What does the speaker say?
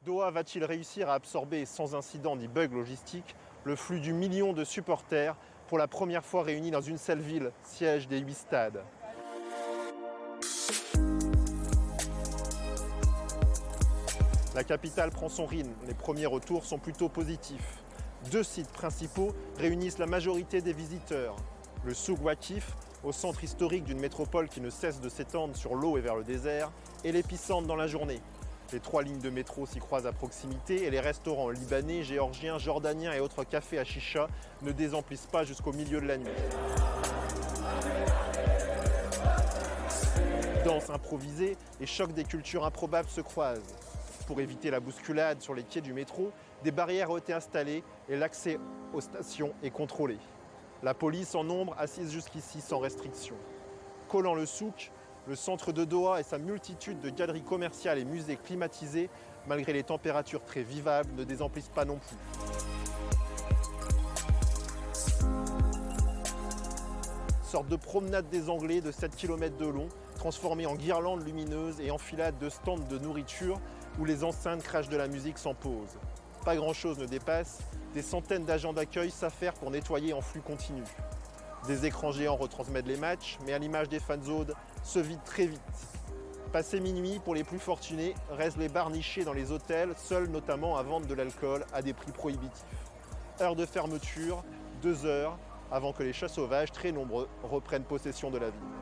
Doha va-t-il réussir à absorber sans incident ni bug logistique le flux du million de supporters pour la première fois réunis dans une seule ville, siège des 8 stades? La capitale prend son rythme, les premiers retours sont plutôt positifs. 2 sites principaux réunissent la majorité des visiteurs. Le Souk Waqif, au centre historique d'une métropole qui ne cesse de s'étendre sur l'eau et vers le désert, et l'épicentre dans la journée. Les 3 lignes de métro s'y croisent à proximité et les restaurants libanais, géorgiens, jordaniens et autres cafés à chicha ne désemplissent pas jusqu'au milieu de la nuit. Danse improvisée et choc des cultures improbables se croisent. Pour éviter la bousculade sur les quais du métro, des barrières ont été installées et l'accès aux stations est contrôlé. La police en nombre assise jusqu'ici sans restriction. Collant le souk, le centre de Doha et sa multitude de galeries commerciales et musées climatisés, malgré les températures très vivables, ne désemplissent pas non plus. Sorte de promenade des Anglais de 7 km de long, transformée en guirlandes lumineuses et enfilade de stands de nourriture où les enceintes crachent de la musique sans pause. Pas grand-chose ne dépasse, des centaines d'agents d'accueil s'affairent pour nettoyer en flux continu. Des écrans géants retransmettent les matchs, mais à l'image des fanzones, se vident très vite. Passé minuit, pour les plus fortunés, restent les bars nichés dans les hôtels, seuls notamment à vendre de l'alcool à des prix prohibitifs. Heure de fermeture, 2 heures, avant que les chats sauvages, très nombreux, reprennent possession de la ville.